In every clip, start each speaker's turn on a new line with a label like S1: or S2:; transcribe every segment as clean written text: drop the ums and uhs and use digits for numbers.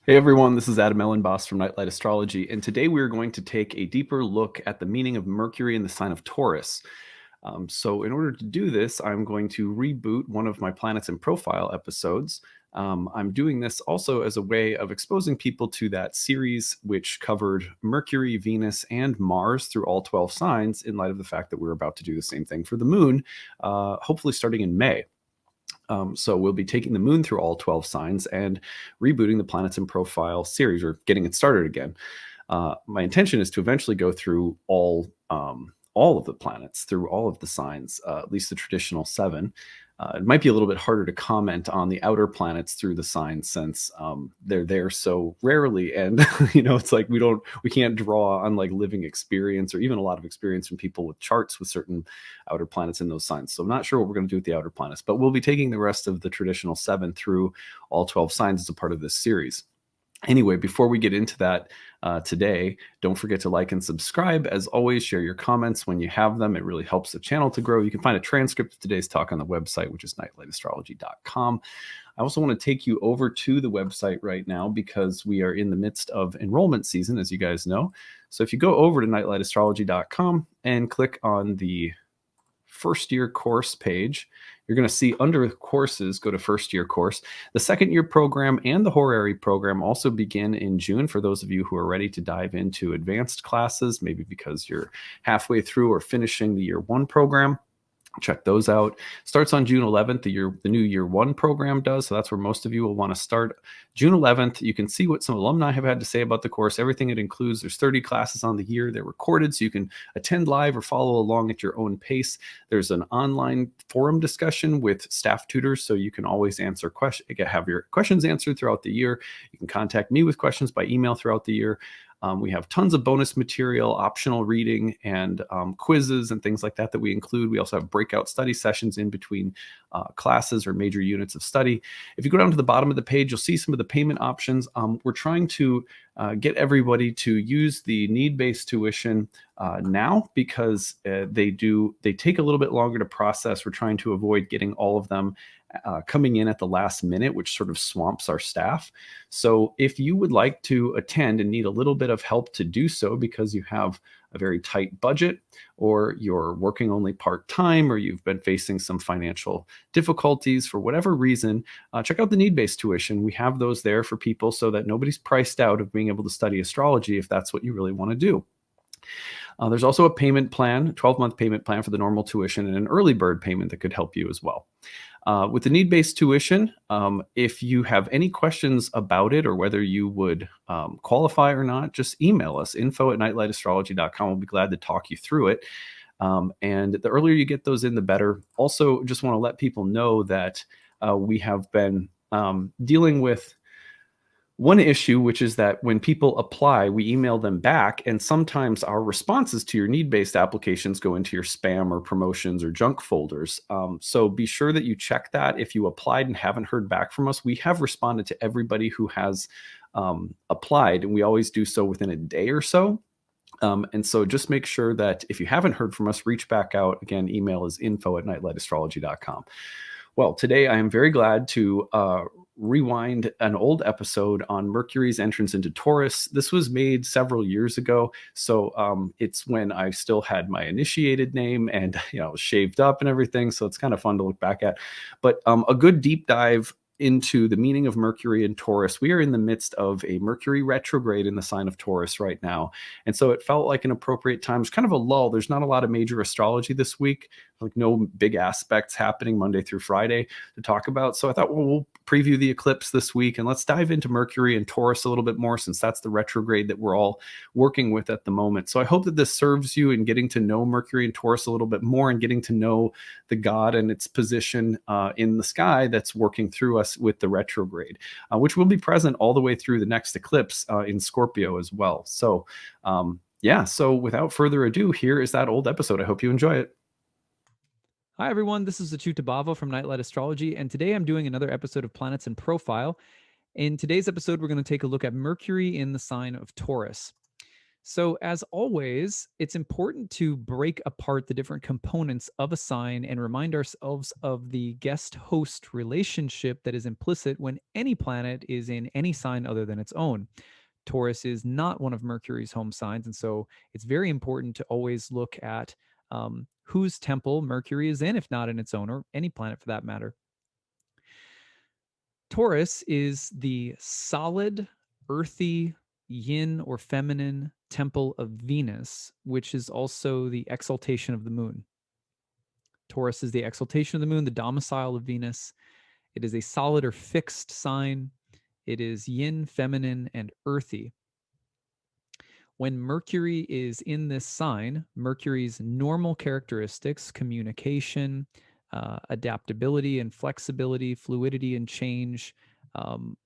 S1: Hey everyone, this is Elenbaas from Nightlight Astrology, and today we are going to take a deeper look at the meaning of Mercury in the sign of Taurus. So in order to do this, I'm going to reboot one of my Planets in Profile episodes. I'm doing this also as a way of exposing people to that series which covered Mercury, Venus, and Mars through all 12 signs in light of the fact that we're about to do the same thing for the moon, hopefully starting in May. So we'll be taking the moon through all 12 signs and rebooting the Planets in Profile series, or getting it started again. My intention is to eventually go through all of the planets, through all of the signs, at least the traditional 7. It might be a little bit harder to comment on the outer planets through the signs since they're there so rarely, and it's like we can't draw on like living experience or even a lot of experience from people with charts with certain outer planets in those signs. So I'm not sure what we're going to do with the outer planets, but we'll be taking the rest of the traditional 7 through all 12 signs as a part of this series. Anyway, before we get into that today, don't forget to like and subscribe. As always, share your comments when you have them. It really helps the channel to grow. You can find a transcript of today's talk on the website, which is nightlightastrology.com. I also want to take you over to the website right now because we are in the midst of enrollment season, as you guys know. So if you go over to nightlightastrology.com and click on the first year course page, you're going to see under courses, go to first year course. The second year program and the horary program also begin in June for those of you who are ready to dive into advanced classes, maybe because you're halfway through or finishing the year 1 program. Check those out. Starts on June 11th. The new year 1 program does. So that's where most of you will want to start. June 11th, you can see what some alumni have had to say about the course, everything it includes. There's 30 classes on the year. They're recorded, so you can attend live or follow along at your own pace. There's an online forum discussion with staff tutors, so you can always have your questions answered throughout the year. You can contact me with questions by email throughout the year. We have tons of bonus material, optional reading, and quizzes and things like that we include. We also have breakout study sessions in between classes or major units of study. If you go down to the bottom of the page, you'll see some of the payment options. We're trying to get everybody to use the need-based tuition now because they take a little bit longer to process. We're trying to avoid getting all of them coming in at the last minute, which sort of swamps our staff. So if you would like to attend and need a little bit of help to do so because you have a very tight budget, or you're working only part-time, or you've been facing some financial difficulties for whatever reason, check out the need-based tuition. We have those there for people so that nobody's priced out of being able to study astrology if that's what you really want to do. There's also a payment plan, 12-month payment plan for the normal tuition, and an early bird payment that could help you as well. With the need-based tuition, if you have any questions about it or whether you would qualify or not, just email us, info@nightlightastrology.com. We'll be glad to talk you through it. And the earlier you get those in, the better. Also, just want to let people know that we have been dealing with one issue, which is that when people apply, we email them back, and sometimes our responses to your need-based applications go into your spam or promotions or junk folders. So be sure that you check that. If you applied and haven't heard back from us, we have responded to everybody who has applied, and we always do so within a day or so. And so just make sure that if you haven't heard from us, reach back out. Again, email is info@nightlightastrology.com. Well, today I am very glad to rewind an old episode on Mercury's entrance into Taurus. This was made several years ago, so it's when I still had my initiated name and shaved up and everything, so it's kind of fun to look back at. But a good deep dive into the meaning of Mercury and Taurus. We are in the midst of a Mercury retrograde in the sign of Taurus right now. And so it felt like an appropriate time. It's kind of a lull. There's not a lot of major astrology this week, like no big aspects happening Monday through Friday to talk about. So I thought, well, we'll preview the eclipse this week and let's dive into Mercury and Taurus a little bit more, since that's the retrograde that we're all working with at the moment. So I hope that this serves you in getting to know Mercury and Taurus a little bit more and getting to know the god and its position in the sky that's working through us with the retrograde, which will be present all the way through the next eclipse in Scorpio as well. So so without further ado, here is that old episode. I hope you enjoy it.
S2: Hi, everyone. This is acyuta-bhava from Nightlight Astrology, and today I'm doing another episode of Planets in Profile. In today's episode, we're going to take a look at Mercury in the sign of Taurus. So, as always, it's important to break apart the different components of a sign and remind ourselves of the guest host relationship that is implicit when any planet is in any sign other than its own. Taurus is not one of Mercury's home signs. And so it's very important to always look at whose temple Mercury is in, if not in its own, or any planet for that matter. Taurus is the solid, earthy, yin or feminine temple of Venus, which is also the exaltation of the moon. Taurus is the exaltation of the moon, the domicile of Venus. It is a solid or fixed sign. It is yin, feminine, and earthy. When Mercury is in this sign, Mercury's normal characteristics, communication, adaptability and flexibility, fluidity and change,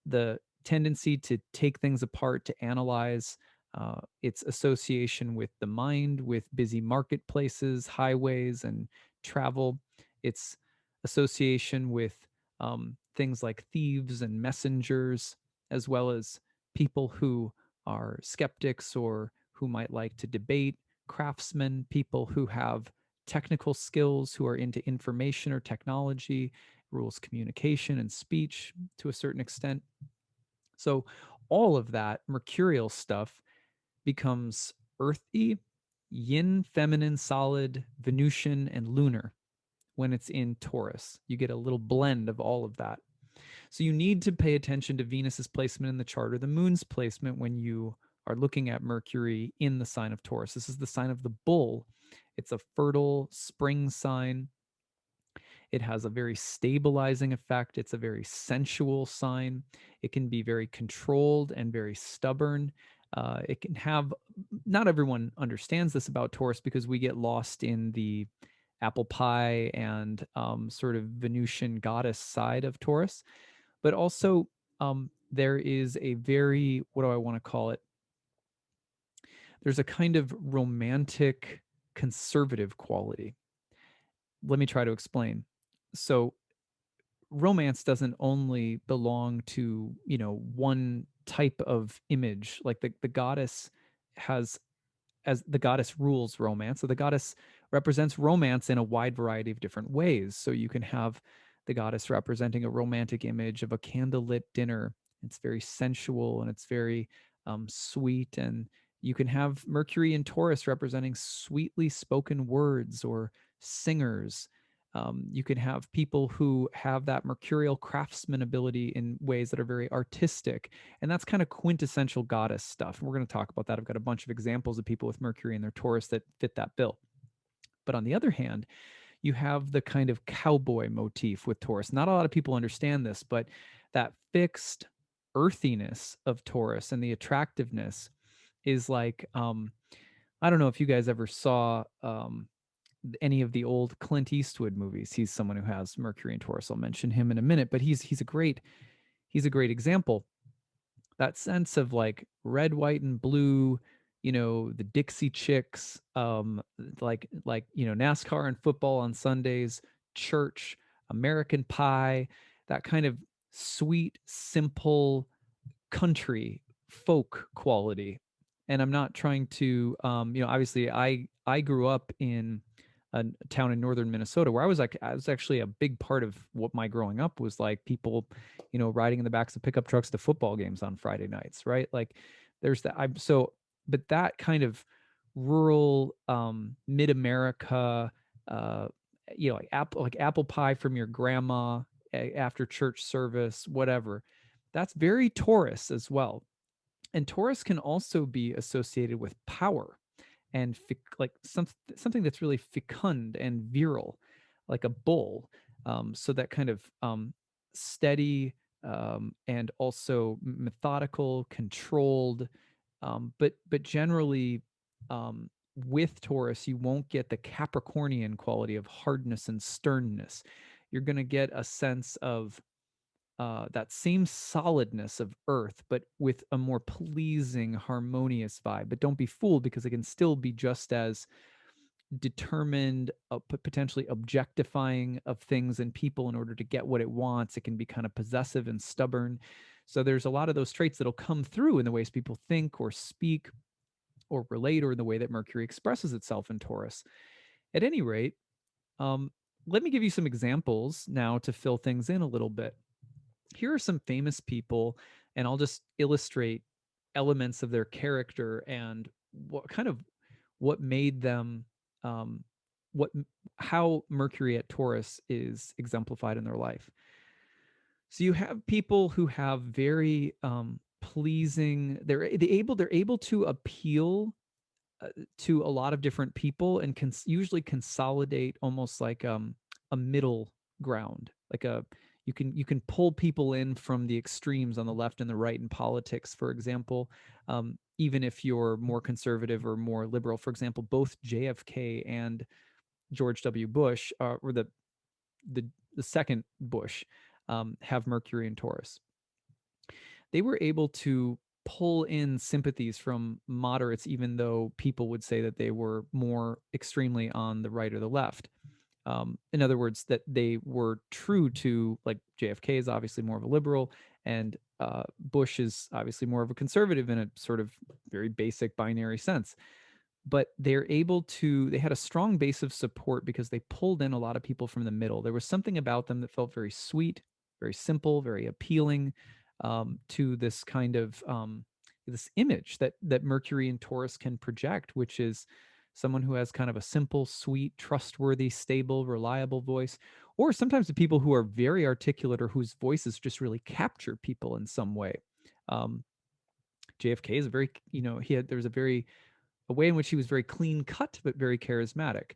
S2: the tendency to take things apart, to analyze, its association with the mind, with busy marketplaces, highways, and travel, its association with things like thieves and messengers, as well as people who are skeptics or who might like to debate, craftsmen, people who have technical skills, who are into information or technology, rules communication and speech to a certain extent. So, all of that mercurial stuff becomes earthy, yin, feminine, solid, Venusian, and lunar when it's in Taurus. You get a little blend of all of that. So you need to pay attention to Venus's placement in the chart or the moon's placement when you are looking at Mercury in the sign of Taurus. This is the sign of the bull. It's a fertile spring sign. It has a very stabilizing effect. It's a very sensual sign. It can be very controlled and very stubborn. It can have, not everyone understands this about Taurus because we get lost in the apple pie and sort of Venusian goddess side of Taurus. But also, there is a very, what do I want to call it? There's a kind of romantic conservative quality. Let me try to explain. So, romance doesn't only belong to, one type of image. Like the goddess has, as the goddess rules romance. So the goddess represents romance in a wide variety of different ways. So you can have the goddess representing a romantic image of a candlelit dinner. It's very sensual and it's very sweet. And you can have Mercury and Taurus representing sweetly spoken words or singers. You can have people who have that mercurial craftsman ability in ways that are very artistic. And that's kind of quintessential goddess stuff. And we're going to talk about that. I've got a bunch of examples of people with Mercury in their Taurus that fit that bill. But on the other hand, you have the kind of cowboy motif with Taurus. Not a lot of people understand this, but that fixed earthiness of Taurus and the attractiveness is like, I don't know if you guys ever saw any of the old Clint Eastwood movies. He's someone who has Mercury and Taurus. I'll mention him in a minute, but he's a great example. That sense of like red, white, and blue, the Dixie Chicks, NASCAR and football on Sundays, church, American Pie, that kind of sweet, simple country folk quality. And I'm not trying to, obviously I grew up in a town in northern Minnesota where I was actually a big part of what my growing up was like. People, riding in the backs of pickup trucks to football games on Friday nights, right? Like there's that. But that kind of rural, mid America, like apple pie from your grandma after church service, whatever. That's very Taurus as well. And Taurus can also be associated with power and like something that's really fecund and virile, like a bull. So that kind of steady and also methodical, controlled. But generally, with Taurus, you won't get the Capricornian quality of hardness and sternness. You're going to get a sense of that same solidness of earth, but with a more pleasing, harmonious vibe. But don't be fooled because it can still be just as determined, potentially objectifying of things and people in order to get what it wants. It can be kind of possessive and stubborn. So there's a lot of those traits that'll come through in the ways people think or speak. or relate, or the way that Mercury expresses itself in Taurus. At any rate, um, let me give you some examples now to fill things in a little bit. Here are some famous people, and I'll just illustrate elements of their character and what made them, um, what how Mercury at Taurus is exemplified in their life. So you have people who have very pleasing. They're able to appeal to a lot of different people, and can usually consolidate almost like a middle ground, like a you can pull people in from the extremes on the left and the right in politics, for example. Even if you're more conservative or more liberal, for example, both JFK and George W. Bush, or the the second Bush, have Mercury and Taurus. They were able to pull in sympathies from moderates, even though people would say that they were more extremely on the right or the left. In other words, that they were true to, like, JFK is obviously more of a liberal, and Bush is obviously more of a conservative in a sort of very basic binary sense. But they had a strong base of support because they pulled in a lot of people from the middle. There was something about them that felt very sweet, very simple, very appealing, to this kind of this image that Mercury and Taurus can project, which is someone who has kind of a simple, sweet, trustworthy, stable, reliable voice. Or sometimes the people who are very articulate, or whose voices just really capture people in some way. Um, JFK is a very, there was a way in which he was very clean cut, but very charismatic.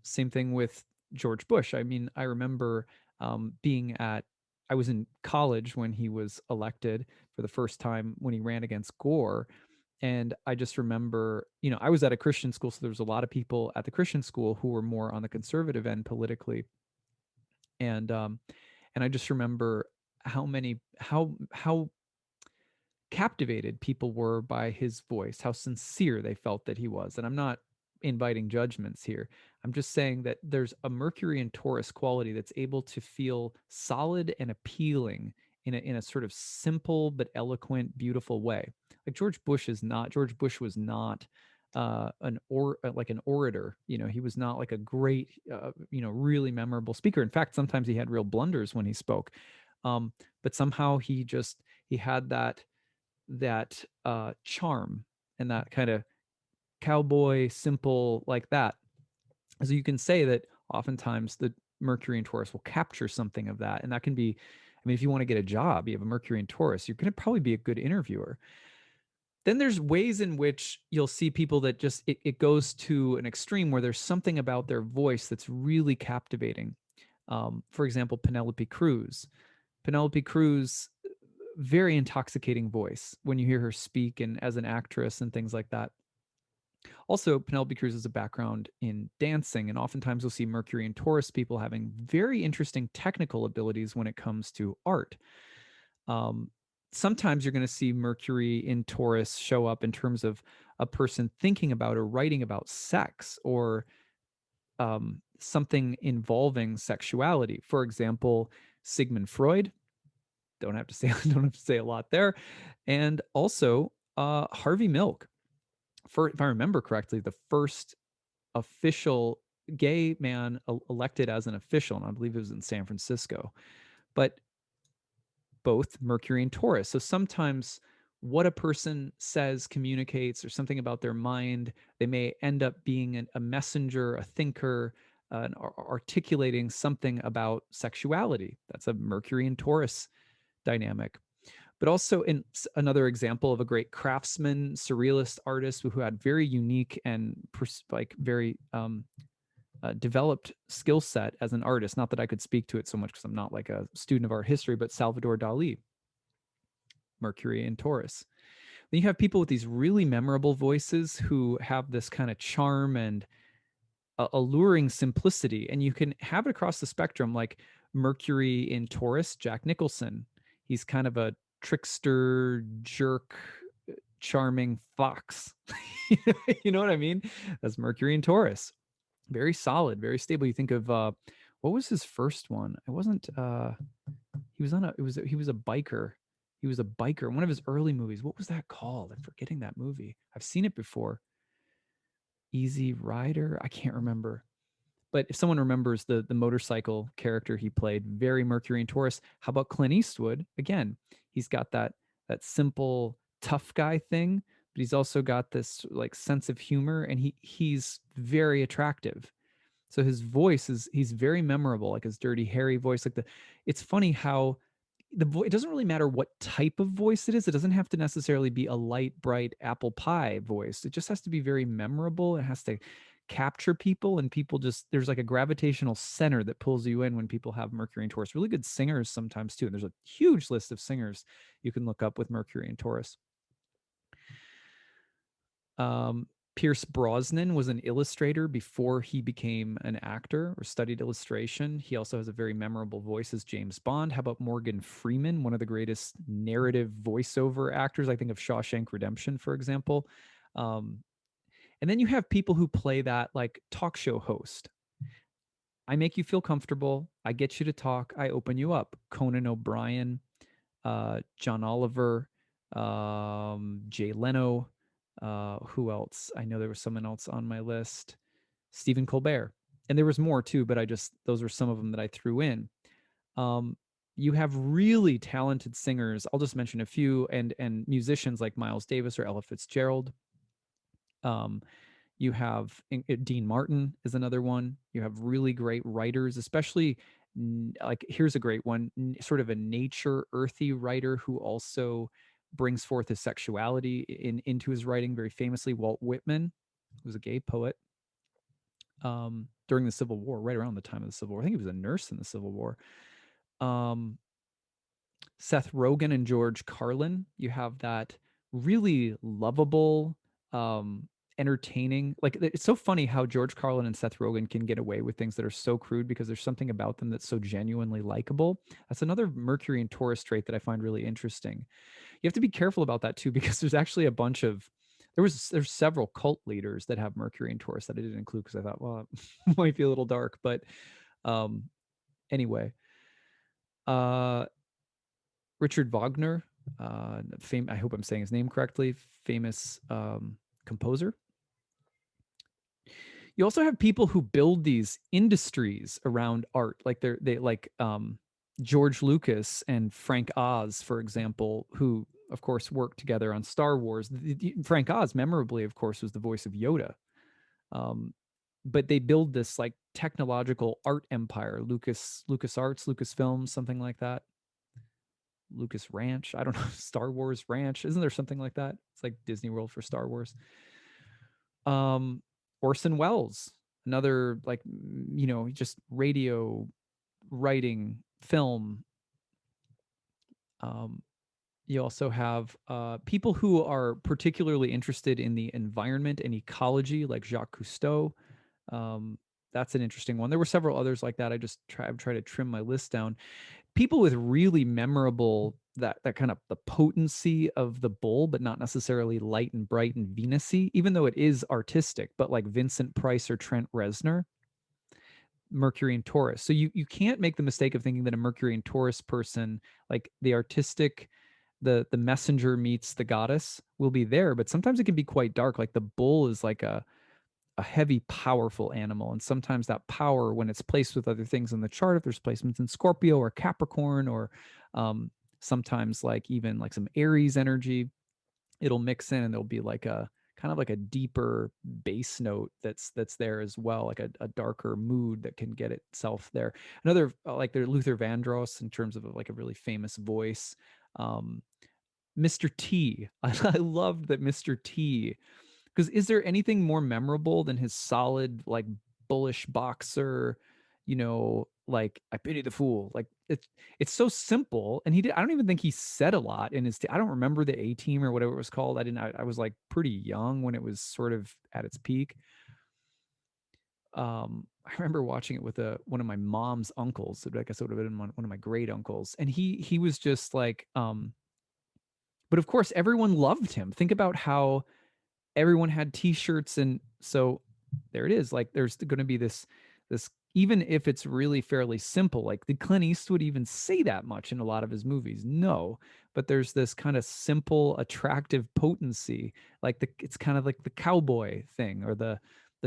S2: Same thing with George Bush. I mean, I remember I was in college when he was elected for the first time, when he ran against Gore. And I just remember, I was at a Christian school, so there was a lot of people at the Christian school who were more on the conservative end politically. And I just remember how captivated people were by his voice, how sincere they felt that he was. And I'm not inviting judgments here. I'm just saying that there's a Mercury and Taurus quality that's able to feel solid and appealing in a sort of simple but eloquent, beautiful way. Like George Bush is not. George Bush was not like an orator. He was not like a great, really memorable speaker. In fact, sometimes he had real blunders when he spoke. But somehow he had that charm, and that kind of cowboy simple, like that. So you can say that oftentimes the Mercury and Taurus will capture something of that. And that can be, I mean, if you want to get a job, you have a Mercury and Taurus, you're going to probably be a good interviewer. Then there's ways in which you'll see people that just, it goes to an extreme where there's something about their voice that's really captivating. For example, Penelope Cruz. Penelope Cruz, very intoxicating voice when you hear her speak, and as an actress and things like that. Also, Penelope Cruz has a background in dancing, and oftentimes you'll see Mercury and Taurus people having very interesting technical abilities when it comes to art. Sometimes you're going to see Mercury in Taurus show up in terms of a person thinking about or writing about sex, or something involving sexuality. For example, Sigmund Freud. Don't have to say a lot there. And also Harvey Milk. If I remember correctly, the first official gay man elected as an official, and I believe it was in San Francisco. But both Mercury and Taurus. So sometimes what a person says communicates, or something about their mind. They may end up being a messenger, a thinker, articulating something about sexuality. That's a Mercury and Taurus dynamic. But also, in another example of a great craftsman, surrealist artist who had very unique and very developed skill set as an artist. Not that I could speak to it so much because I'm not like a student of art history, but Salvador Dali, Mercury and Taurus. Then you have people with these really memorable voices who have this kind of charm and alluring simplicity, and you can have it across the spectrum, like Mercury in Taurus, Jack Nicholson. He's kind of a trickster, jerk, charming fox. You know what I mean? That's Mercury and Taurus. Very solid, very stable. You think of what was his first one? It wasn't he was a biker. He was a biker. One of his early movies. What was that called? I'm forgetting that movie. I've seen it before. Easy Rider. I can't remember. But if someone remembers the motorcycle character he played, very Mercury and Taurus. How about Clint Eastwood? Again, he's got that simple tough guy thing, but he's also got this like sense of humor, and he's very attractive. So his voice is he's very memorable, like his dirty Harry voice. It's funny how it doesn't really matter what type of voice it is. It doesn't have to necessarily be a light, bright apple pie voice. It just has to be very memorable. It has to capture people, and people just there's like a gravitational center that pulls you in when people have Mercury and Taurus. Really good singers sometimes too. And there's a huge list of singers you can look up with Mercury and Taurus. Pierce Brosnan was an illustrator before he became an actor or studied illustration. He also has a very memorable voice as James Bond. How about Morgan Freeman, one of the greatest narrative voiceover actors? I think of Shawshank Redemption, for example. And then you have people who play that like talk show host. I make you feel comfortable. I get you to talk. I open you up. Conan O'Brien, John Oliver, Jay Leno. Who else? I know there was someone else on my list. Stephen Colbert. And there was more too, but those were some of them that I threw in. You have really talented singers. I'll just mention a few, and musicians like Miles Davis or Ella Fitzgerald. You have Dean Martin is another one. You have really great writers, especially like here's a great one, sort of a nature earthy writer who also brings forth his sexuality into his writing very famously. Walt Whitman, who was a gay poet during the Civil War, right around the time of the Civil War. I think he was a nurse in the Civil War. Seth Rogen and George Carlin, you have that really lovable, entertaining. Like it's so funny how George Carlin and Seth Rogen can get away with things that are so crude because there's something about them that's so genuinely likable. That's another Mercury and Taurus trait that I find really interesting. You have to be careful about that too, because there's actually a bunch of there's several cult leaders that have Mercury and Taurus that I didn't include because I thought, well, it might be a little dark, but anyway. Richard Wagner, I hope I'm saying his name correctly, famous composer. You also have people who build these industries around art, like they like George Lucas and Frank Oz, for example, who of course worked together on Star Wars. Frank Oz, memorably, of course, was the voice of Yoda. But they build this like technological art empire, Lucas Arts, Lucasfilms, something like that. Lucas Ranch. I don't know. Star Wars Ranch. Isn't there something like that? It's like Disney World for Star Wars. Orson Welles, another like, just radio writing, film. You also have people who are particularly interested in the environment and ecology, like Jacques Cousteau. That's an interesting one. There were several others like that. I've tried to trim my list down. People with really memorable that kind of the potency of the bull, but not necessarily light and bright and Venusy, even though it is artistic, but like Vincent Price or Trent Reznor, Mercury and Taurus. So you can't make the mistake of thinking that a Mercury and Taurus person, like the artistic, the messenger meets the goddess, will be there, but sometimes it can be quite dark. Like the bull is like a heavy, powerful animal. And sometimes that power, when it's placed with other things in the chart, if there's placements in Scorpio or Capricorn, or sometimes like even like some Aries energy, it'll mix in and there'll be like a kind of like a deeper bass note that's there as well, like a darker mood that can get itself there. Another like there Luther Vandross in terms of like a really famous voice. Mr. T. I loved that Mr. T, because is there anything more memorable than his solid, like bullish boxer, like I pity the fool. Like it's so simple. And I don't even think he said a lot in his, I don't remember the A Team or whatever it was called. I was like pretty young when it was sort of at its peak. I remember watching it with one of my mom's uncles. I guess it would have been one of my great uncles. And he was just like, but of course everyone loved him. Think about how everyone had t-shirts, and so there it is. Like there's going to be this even if it's really fairly simple. Like, did Clint Eastwood even say that much in a lot of his movies? No, but there's this kind of simple, attractive potency. Like it's kind of like the cowboy thing, or the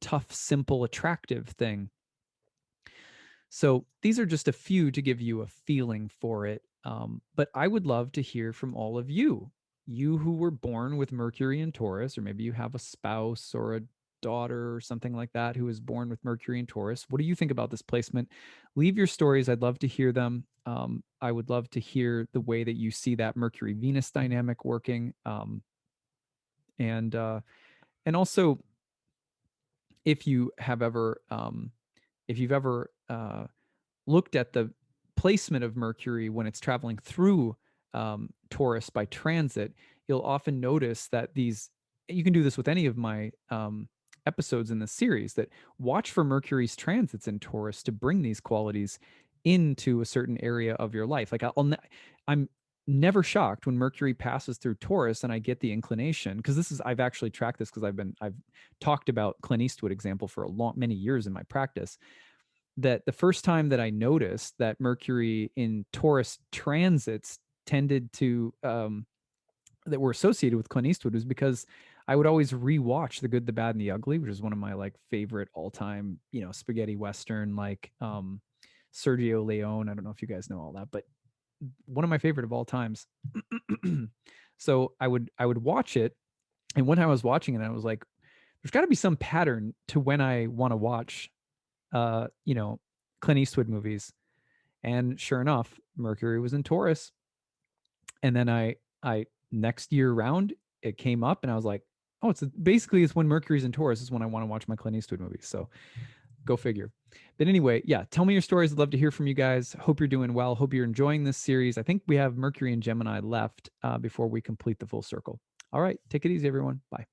S2: tough, simple, attractive thing. So these are just a few to give you a feeling for it. But I would love to hear from all of you. You who were born with Mercury in Taurus, or maybe you have a spouse or a daughter or something like that who is born with Mercury in Taurus. What do you think about this placement? Leave your stories. I'd love to hear them. I would love to hear the way that you see that Mercury Venus dynamic working. And also, if you have ever if you've ever looked at the placement of Mercury when it's traveling through Taurus by transit, you'll often notice that you can do this with any of my episodes in this series, that watch for Mercury's transits in Taurus to bring these qualities into a certain area of your life. Like I'm never shocked when Mercury passes through Taurus and I get the inclination, because I've actually tracked this, because I've talked about Clint Eastwood example for many years in my practice, that the first time that I noticed that Mercury in Taurus transits tended to that were associated with Clint Eastwood was because I would always rewatch The Good, the Bad, and the Ugly, which is one of my like favorite all-time, spaghetti western, like Sergio Leone. I don't know if you guys know all that, but one of my favorite of all times. So I would watch it, and when I was watching it, I was like, there's got to be some pattern to when I want to watch Clint Eastwood movies. And sure enough, Mercury was in Taurus. And then I next year round, it came up and I was like, oh, it's when Mercury's in Taurus is when I want to watch my Clint Eastwood movies. So go figure. But anyway, yeah, tell me your stories. I'd love to hear from you guys. Hope you're doing well. Hope you're enjoying this series. I think we have Mercury and Gemini left before we complete the full circle. All right, take it easy, everyone. Bye.